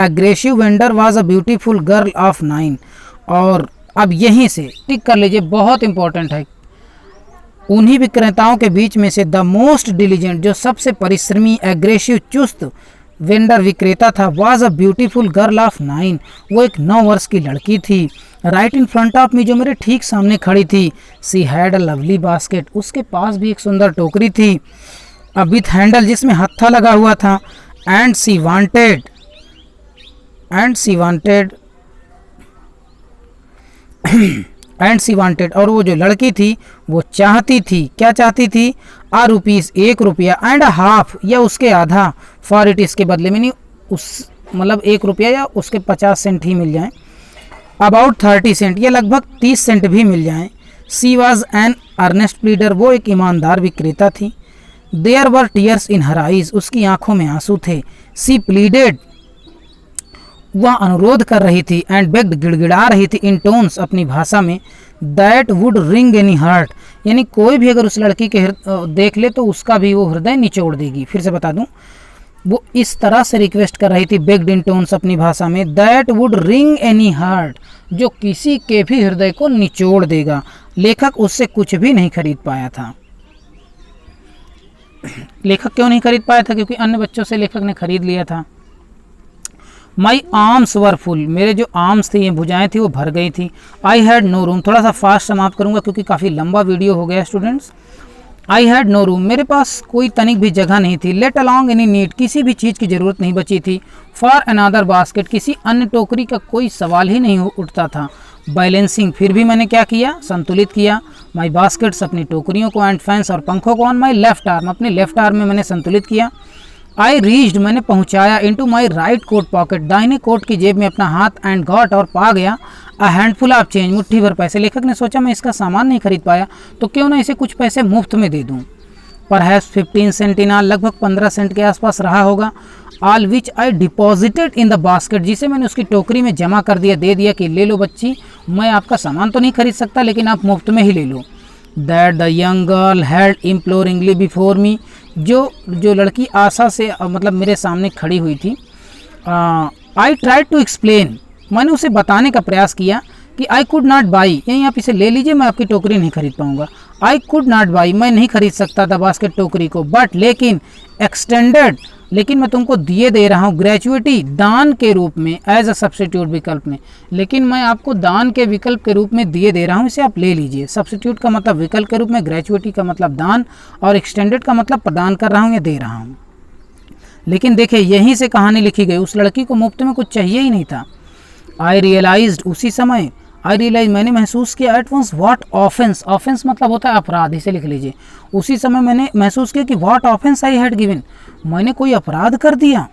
Aggressive vendor was a beautiful girl of 9। और अब यहीं से टिक कर लीजिए, बहुत इंपॉर्टेंट है। उन्हीं विक्रेताओं के बीच में से द मोस्ट डिलीजेंट, जो सबसे परिश्रमी, एग्रेसिव, चुस्त वेंडर विक्रेता था, was a beautiful girl of 9। वो एक 9 वर्ष की लड़की थी। Right in front of me, जो मेरे ठीक सामने खड़ी थी। She had a lovely basket, उसके पास भी एक सुंदर टोकरी थी। अ विथ हैंडल, जिसमें हत्था लगा हुआ था। एंड सी वांटेड और वो जो लड़की थी वो चाहती थी, क्या चाहती थी? आ रुपीज़, 1 रुपया, एंड अ हाफ, या उसके आधा, फॉर इट, इसके बदले में, नहीं उस मतलब 1 रुपया या उसके 50 सेंट ही मिल जाएं। अबाउट 30 सेंट, या लगभग 30 सेंट भी मिल जाएं। She was an earnest pleader, वो एक ईमानदार विक्रेता थी। There were tears in her eyes, उसकी आंखों में आंसू थे। सी प्लीडेड, वह अनुरोध कर रही थी। एंड बेग्ड, गिड़गिड़ा रही थी। इन टोन्स, अपनी भाषा में। That would ring any heart, यानी कोई भी अगर उस लड़की के देख ले तो उसका भी वो हृदय निचोड़ देगी। फिर से बता दूं, वो इस तरह से रिक्वेस्ट कर रही थी, बेग्ड इन टोन्स, अपनी भाषा में। That would ring any heart, जो किसी के भी हृदय को निचोड़ देगा। लेखक उससे कुछ भी नहीं खरीद पाया था। लेखक क्यों नहीं खरीद पाया था? क्योंकि अन्य बच्चों से लेखक ने खरीद लिया था। माई आर्म्स वर फुल, मेरे जो आर्म्स थे, ये भुजाएं थी, वो भर गई थी। आई हैड नो रूम, थोड़ा सा फास्ट समाप्त करूंगा क्योंकि काफ़ी लंबा वीडियो हो गया students. I had no room, मेरे पास कोई तनिक भी जगह नहीं थी। लेट अलॉन्ग एनी नीड, किसी भी चीज़ की ज़रूरत नहीं बची थी। फॉर अनदर बास्केट, किसी अन्य टोकरी का कोई सवाल ही नहीं उठता था। बैलेंसिंग, फिर भी मैंने क्या किया? संतुलित किया। माई बास्केट्स, अपनी टोकरियों को, एंड फैंस, और पंखों को, ऑन माई लेफ्ट आर्म, अपने लेफ्ट आर्म में मैंने संतुलित किया। आई रीच्ड, मैंने पहुंचाया। Into my right coat pocket, दाहिने कोट की जेब में अपना हाथ। एंड गॉट, और पा गया। अ हैंडफुल ऑफ चेंज, मुट्ठी भर पैसे। लेखक ने सोचा मैं इसका सामान नहीं खरीद पाया तो क्यों ना इसे कुछ पैसे मुफ्त में दे दूं। परहैप्स 15 सेंट इन ऑल, लगभग 15 सेंट के आसपास रहा होगा। All which I deposited in the basket, जिसे मैंने उसकी टोकरी में जमा कर दिया, दे दिया कि ले लो बच्ची, मैं आपका सामान तो नहीं खरीद सकता लेकिन आप मुफ्त में ही ले लो। That the young girl had imploringly before me, जो लड़की आशा से मतलब मेरे सामने खड़ी हुई थी। आई ट्राइड टू एक्सप्लेन, मैंने उसे बताने का प्रयास किया कि आई कुड नॉट बाई, यहीं आप इसे ले लीजिए, मैं आपकी टोकरी नहीं खरीद पाऊंगा। आई कुड नॉट बाई, मैं नहीं खरीद सकता था बास्केट टोकरी को। बट, लेकिन, एक्सटेंडेड, लेकिन मैं तुमको दिए दे रहा हूँ, ग्रेचुइटी, दान के रूप में, एज अ सब्स्टिट्यूट, विकल्प में, लेकिन मैं आपको दान के विकल्प के रूप में दिए दे रहा हूँ, इसे आप ले लीजिए। सब्स्टिट्यूट का मतलब विकल्प के रूप में, ग्रेचुइटी का मतलब दान, और एक्सटेंडेड का मतलब प्रदान कर रहा हूँ या दे रहा हूँ। लेकिन देखिए यहीं से कहानी लिखी गई, उस लड़की को मुफ्त में कुछ चाहिए ही नहीं था। आई रियलाइज्ड, उसी समय, आई रियलाइज, मैंने महसूस किया। At once what offence, offence मतलब होता है अपराध, इसे लिख लीजिए। उसी समय मैंने महसूस किया कि what offence I had given, मैंने कोई अपराध कर दिया।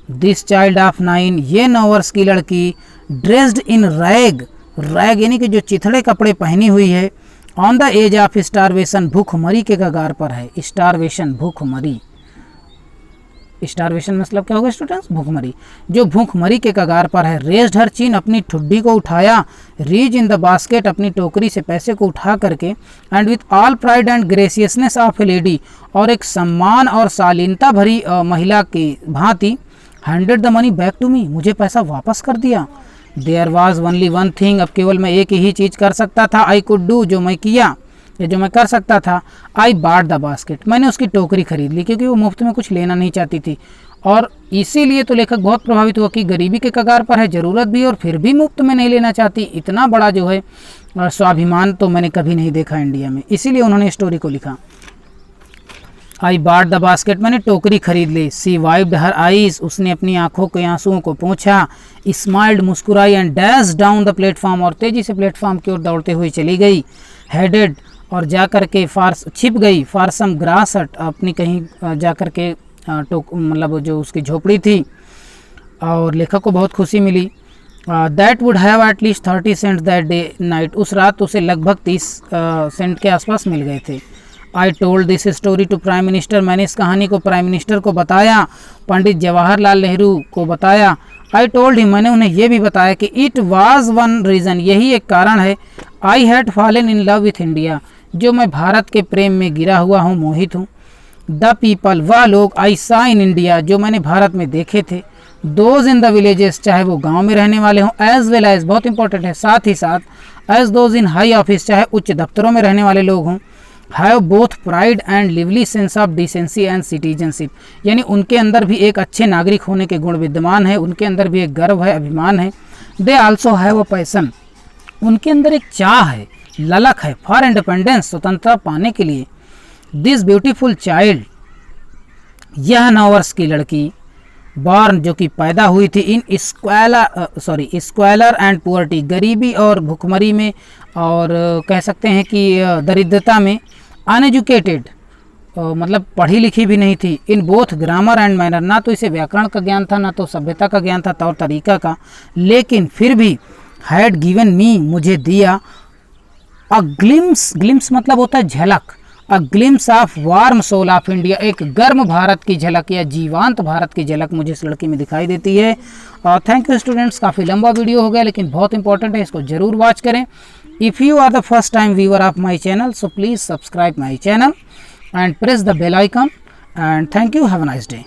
दिस चाइल्ड ऑफ 9, ये 9 वर्ष की लड़की, ड्रेस्ड इन रैग, रैग यानी कि जो चिथड़े कपड़े पहनी हुई है, on the edge of starvation, भूखमरी के कगार पर है। स्टारवेशन, भूखमरी, स्टारवेशन मतलब क्या होगा स्टूडेंट्स? भूखमरी, जो भूखमरी के कगार पर है। रेज्ड हर चिन, अपनी ठुड्डी को उठाया। रीच इन द बास्केट, अपनी टोकरी से पैसे को उठा करके। And with all pride and graciousness of a lady, और एक सम्मान और शालीनता भरी महिला की भांति, handed the money back to me, मुझे पैसा वापस कर दिया। There was only one thing, अब केवल मैं एक ही चीज़ कर सकता था। आई कुड डू, जो मैं किया या जो मैं कर सकता था। आई बाट द बास्केट, मैंने उसकी टोकरी खरीद ली, क्योंकि वो मुफ्त में कुछ लेना नहीं चाहती थी। और इसीलिए तो लेखक बहुत प्रभावित हुआ कि गरीबी के कगार पर है, ज़रूरत भी, और फिर भी मुफ्त में नहीं लेना चाहती। इतना बड़ा जो है स्वाभिमान तो मैंने कभी नहीं देखा इंडिया में, इसीलिए उन्होंने स्टोरी को लिखा। आई बाट द बास्केट, मैंने टोकरी खरीद ली। सी वाइप्ड हर आईज, उसने अपनी आंखों के आंसुओं को पोंछा। स्माइल्ड, मुस्कुराई। And dash down the platform, और तेजी से प्लेटफॉर्म की ओर दौड़ते हुए चली गई। हेडेड, और जा कर के छिप गई। फॉर सम ग्रास हट, अपनी कहीं जा कर के मतलब जो उसकी झोपड़ी थी। और लेखक को बहुत खुशी मिली। That would have at least 30 cent that day night, उस रात उसे लगभग 30 सेंट के आसपास मिल गए थे। I told this story to prime minister, मैंने इस कहानी को प्राइम मिनिस्टर को बताया। पंडित जवाहरलाल नेहरू को बताया। आई टोल्ड हिम, मैंने उन्हें यह भी बताया कि इट वाज वन रीज़न, यही एक कारण है। I had fallen in love with India, जो मैं भारत के प्रेम में गिरा हुआ हूँ, मोहित हूँ। द पीपल, वह लोग, आई सा इन इंडिया, जो मैंने भारत में देखे थे, दोज इन द विलेजेस, चाहे वो गांव में रहने वाले हों, एज वेल एज, बहुत इंपॉर्टेंट है, साथ ही साथ, as those in high office, चाहे उच्च दफ्तरों में रहने वाले लोग हों, have both pride and lively sense of decency and citizenship, यानी उनके अंदर भी एक अच्छे नागरिक होने के गुण विद्यमान है, उनके अंदर भी एक गर्व है, अभिमान है। They also have a passion, उनके अंदर एक चाह है, ललक है, फॉर इंडिपेंडेंस, स्वतंत्रता पाने के लिए। दिस ब्यूटीफुल चाइल्ड, यह 9 वर्ष की लड़की, बॉर्न जो कि पैदा हुई थी, इन स्क्वालर एंड पुअर्टी, गरीबी और भुखमरी में, और कह सकते हैं कि दरिद्रता में, अनएजुकेटेड मतलब पढ़ी लिखी भी नहीं थी, in both grammar and manner, ना तो इसे व्याकरण का ज्ञान था, ना तो सभ्यता का ज्ञान था, तौर तरीका का, लेकिन फिर भी हैड गिवन मी, मुझे दिया, अ ग्लिम्स मतलब होता है झलक, a glimpse of warm soul of India, एक गर्म भारत की झलक या जीवांत भारत की झलक मुझे इस लड़की में दिखाई देती है। और थैंक यू स्टूडेंट्स, काफ़ी लंबा वीडियो हो गया लेकिन बहुत इंपॉर्टेंट है, इसको जरूर वॉच करें। If you are the first time viewer of my channel, so please subscribe my channel and press the bell icon, and thank you, have a nice day।